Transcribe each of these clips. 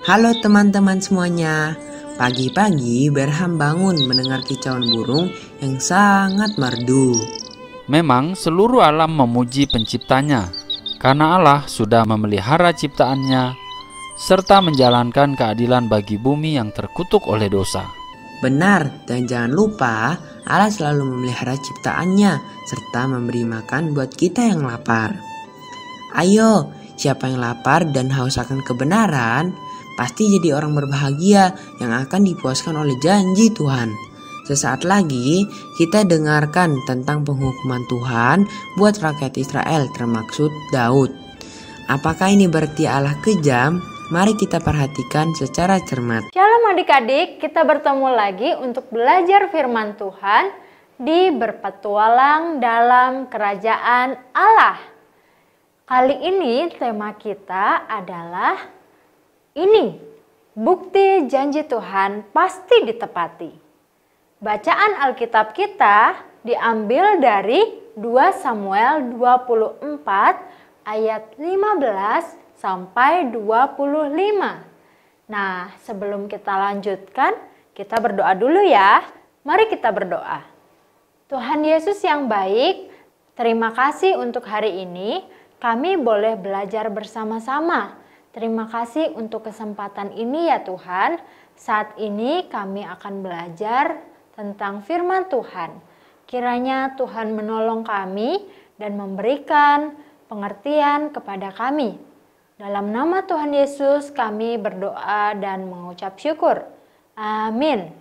Halo teman-teman semuanya. Pagi-pagi Berham bangun mendengar kicauan burung yang sangat merdu. Memang seluruh alam memuji penciptanya, karena Allah sudah memelihara ciptaannya, serta menjalankan keadilan bagi bumi yang terkutuk oleh dosa. Benar, dan jangan lupa Allah selalu memelihara ciptaannya serta memberi makan buat kita yang lapar. Ayo, siapa yang lapar dan haus akan kebenaran, pasti jadi orang berbahagia yang akan dipuaskan oleh janji Tuhan. Sesaat lagi kita dengarkan tentang penghukuman Tuhan buat rakyat Israel termaksud Daud. Apakah ini berarti Allah kejam? Mari kita perhatikan secara cermat. Shalom adik-adik, kita bertemu lagi untuk belajar firman Tuhan di Berpetualang dalam Kerajaan Allah. Kali ini tema kita adalah ini, bukti janji Tuhan pasti ditepati. Bacaan Alkitab kita diambil dari 2 Samuel 24 ayat 15 sampai 25. Nah, sebelum kita lanjutkan, kita berdoa dulu ya. Mari kita berdoa. Tuhan Yesus yang baik, terima kasih untuk hari ini. Kami boleh belajar bersama-sama. Terima kasih untuk kesempatan ini ya Tuhan. Saat ini kami akan belajar tentang firman Tuhan. Kiranya Tuhan menolong kami dan memberikan pengertian kepada kami. Dalam nama Tuhan Yesus kami berdoa dan mengucap syukur. Amin.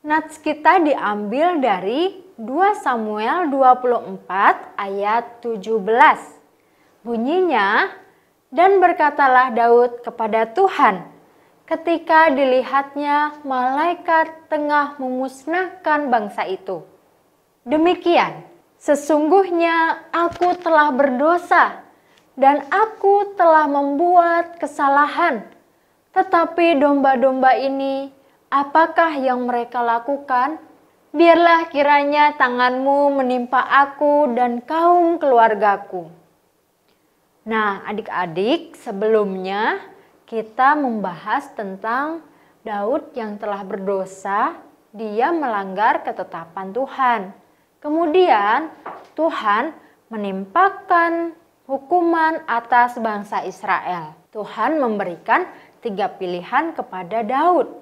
Nats kita diambil dari 2 Samuel 24 ayat 17. Bunyinya, dan berkatalah Daud kepada Tuhan, ketika dilihatnya malaikat tengah memusnahkan bangsa itu. Demikian, sesungguhnya aku telah berdosa, dan aku telah membuat kesalahan. Tetapi domba-domba ini, apakah yang mereka lakukan? Biarlah kiranya tanganmu menimpa aku dan kaum keluargaku. Nah, adik-adik, sebelumnya kita membahas tentang Daud yang telah berdosa, dia melanggar ketetapan Tuhan. Kemudian Tuhan menimpakan hukuman atas bangsa Israel. Tuhan memberikan 3 pilihan kepada Daud.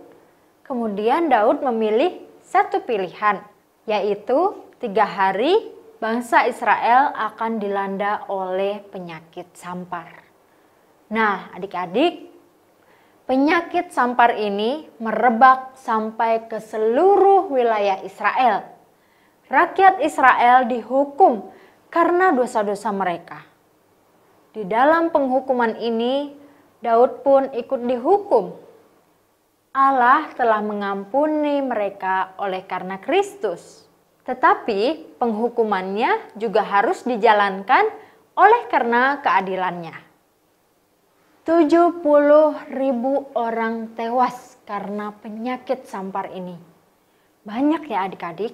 Kemudian Daud memilih 1 pilihan, yaitu 3 hari bangsa Israel akan dilanda oleh penyakit sampar. Nah, adik-adik, penyakit sampar ini merebak sampai ke seluruh wilayah Israel. Rakyat Israel dihukum karena dosa-dosa mereka. Di dalam penghukuman ini, Daud pun ikut dihukum. Allah telah mengampuni mereka oleh karena Kristus. Tetapi penghukumannya juga harus dijalankan oleh karena keadilannya. 70.000 orang tewas karena penyakit sampar ini. Banyak ya adik-adik,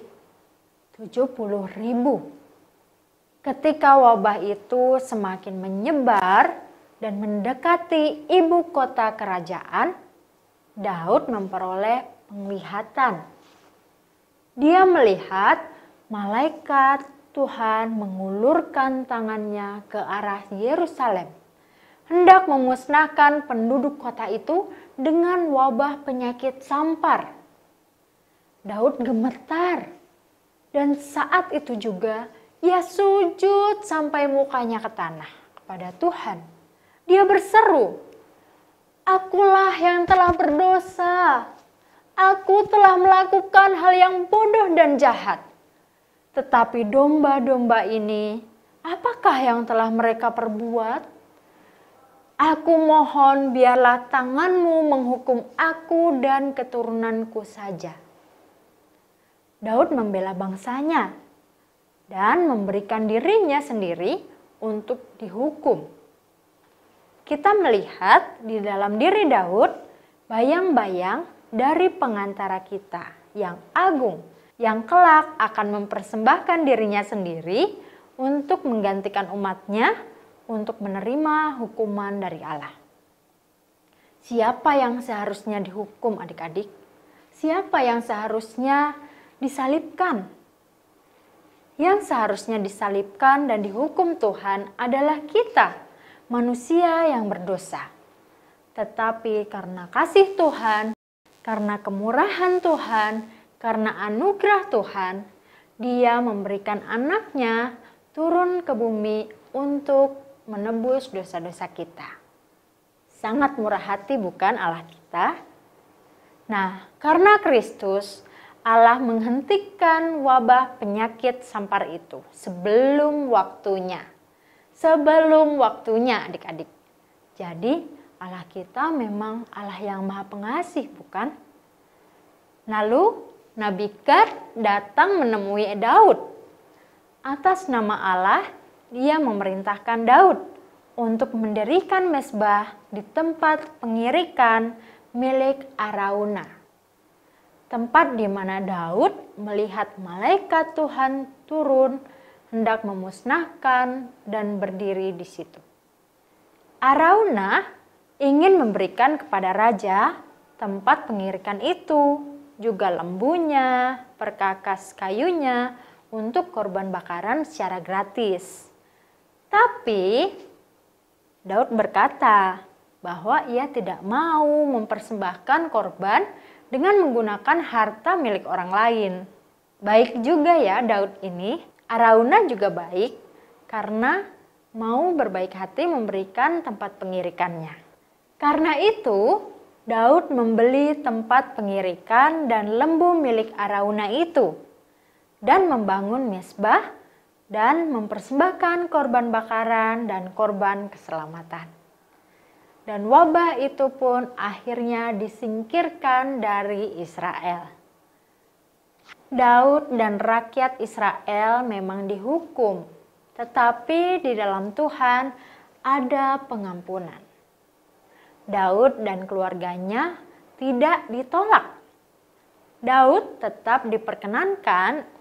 70.000. Ketika wabah itu semakin menyebar dan mendekati ibu kota kerajaan, Daud memperoleh penglihatan. Dia melihat malaikat Tuhan mengulurkan tangannya ke arah Yerusalem, hendak memusnahkan penduduk kota itu dengan wabah penyakit sampar. Daud gemetar, dan saat itu juga ia sujud sampai mukanya ke tanah kepada Tuhan. Dia berseru, "Akulah yang telah berdosa. Aku telah melakukan hal yang bodoh dan jahat. Tetapi domba-domba ini, apakah yang telah mereka perbuat? Aku mohon biarlah tanganmu menghukum aku dan keturunanku saja." Daud membela bangsanya dan memberikan dirinya sendiri untuk dihukum. Kita melihat di dalam diri Daud bayang-bayang dari pengantara kita yang agung, yang kelak akan mempersembahkan dirinya sendiri untuk menggantikan umatnya untuk menerima hukuman dari Allah. Siapa yang seharusnya dihukum adik-adik? Siapa yang seharusnya disalibkan? Yang seharusnya disalibkan dan dihukum Tuhan adalah kita, manusia yang berdosa. Tetapi karena kasih Tuhan, karena kemurahan Tuhan, karena anugerah Tuhan, Dia memberikan anaknya turun ke bumi untuk menebus dosa-dosa kita. Sangat murah hati bukan Allah kita? Nah, karena Kristus, Allah menghentikan wabah penyakit sampar itu sebelum waktunya. Sebelum waktunya adik-adik. Jadi Allah kita memang Allah yang maha pengasih bukan? Lalu Nabi Gad datang menemui Daud. Atas nama Allah, dia memerintahkan Daud untuk mendirikan mezbah di tempat pengirikan milik Arauna. Tempat di mana Daud melihat malaikat Tuhan turun hendak memusnahkan dan berdiri di situ. Arauna ingin memberikan kepada raja tempat pengirikan itu, juga lembunya, perkakas kayunya untuk korban bakaran secara gratis. Tapi Daud berkata bahwa ia tidak mau mempersembahkan korban dengan menggunakan harta milik orang lain. Baik juga ya Daud ini. Arauna juga baik karena mau berbaik hati memberikan tempat pengirikannya. Karena itu Daud membeli tempat pengirikan dan lembu milik Arauna itu dan membangun mezbah dan mempersembahkan korban bakaran dan korban keselamatan. Dan wabah itu pun akhirnya disingkirkan dari Israel. Daud dan rakyat Israel memang dihukum, tetapi di dalam Tuhan ada pengampunan. Daud dan keluarganya tidak ditolak. Daud tetap diperkenankan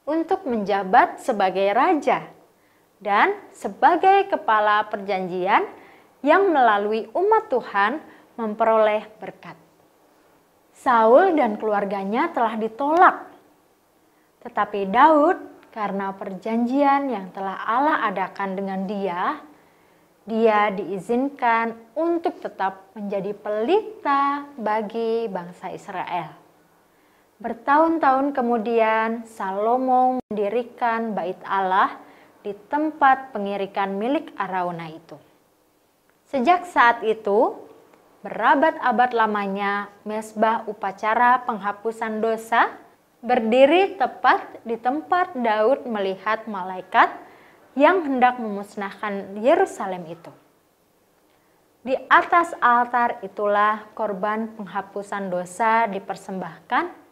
untuk menjabat sebagai raja dan sebagai kepala perjanjian yang melalui umat Tuhan memperoleh berkat. Saul dan keluarganya telah ditolak. Tetapi Daud karena perjanjian yang telah Allah adakan dengan dia diizinkan untuk tetap menjadi pelita bagi bangsa Israel. Bertahun-tahun kemudian Salomo mendirikan bait Allah di tempat pengirikan milik Arauna itu. Sejak saat itu, berabad-abad lamanya mezbah upacara penghapusan dosa berdiri tepat di tempat Daud melihat malaikat yang hendak memusnahkan Yerusalem itu. Di atas altar itulah korban penghapusan dosa dipersembahkan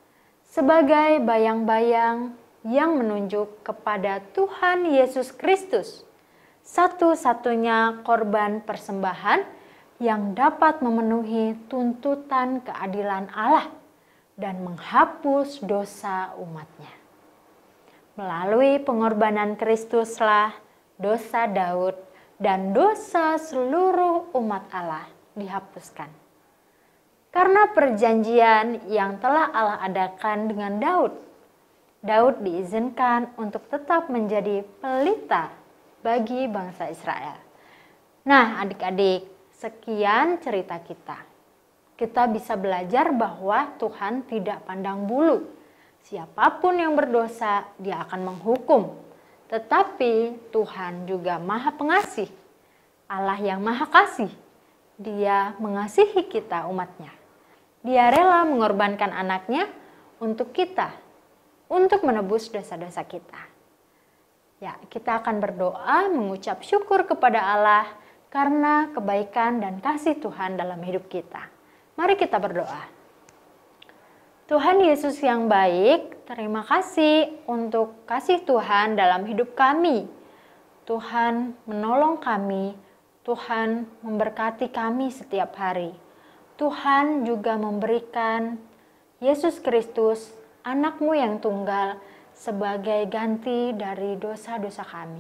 sebagai bayang-bayang yang menunjuk kepada Tuhan Yesus Kristus, satu-satunya korban persembahan yang dapat memenuhi tuntutan keadilan Allah dan menghapus dosa umatnya. Melalui pengorbanan Kristuslah dosa Daud dan dosa seluruh umat Allah dihapuskan. Karena perjanjian yang telah Allah adakan dengan Daud, Daud diizinkan untuk tetap menjadi pelita bagi bangsa Israel. Nah, adik-adik, sekian cerita kita. Kita bisa belajar bahwa Tuhan tidak pandang bulu. Siapapun yang berdosa, dia akan menghukum. Tetapi Tuhan juga Maha Pengasih. Allah yang Maha Kasih. Dia mengasihi kita umatnya. Dia rela mengorbankan anaknya untuk kita, untuk menebus dosa-dosa kita. Ya, kita akan berdoa mengucap syukur kepada Allah karena kebaikan dan kasih Tuhan dalam hidup kita. Mari kita berdoa. Tuhan Yesus yang baik, terima kasih untuk kasih Tuhan dalam hidup kami. Tuhan menolong kami, Tuhan memberkati kami setiap hari. Tuhan juga memberikan Yesus Kristus, anak-Mu yang tunggal, sebagai ganti dari dosa-dosa kami.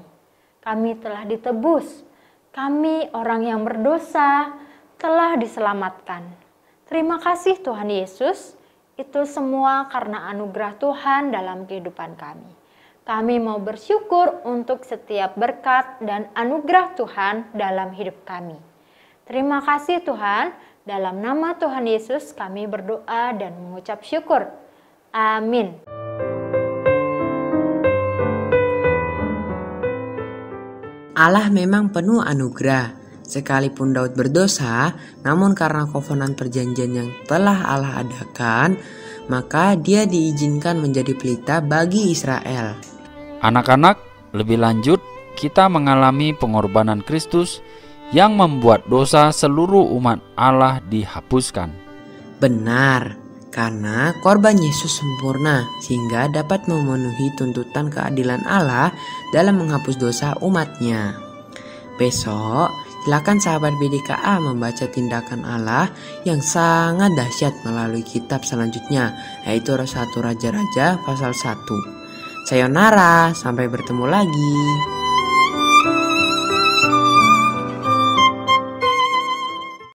Kami telah ditebus, kami orang yang berdosa, telah diselamatkan. Terima kasih Tuhan Yesus, itu semua karena anugerah Tuhan dalam kehidupan kami. Kami mau bersyukur untuk setiap berkat dan anugerah Tuhan dalam hidup kami. Terima kasih Tuhan, dalam nama Tuhan Yesus kami berdoa dan mengucap syukur. Amin. Allah memang penuh anugerah. Sekalipun Daud berdosa, namun karena kovenant perjanjian yang telah Allah adakan, maka dia diizinkan menjadi pelita bagi Israel. Anak-anak, lebih lanjut, kita mengalami pengorbanan Kristus yang membuat dosa seluruh umat Allah dihapuskan. Benar, karena korban Yesus sempurna sehingga dapat memenuhi tuntutan keadilan Allah dalam menghapus dosa umatnya. Besok, silakan sahabat BDKA membaca tindakan Allah yang sangat dahsyat melalui kitab selanjutnya, yaitu 1 Raja-Raja pasal 1. Sayonara, sampai bertemu lagi.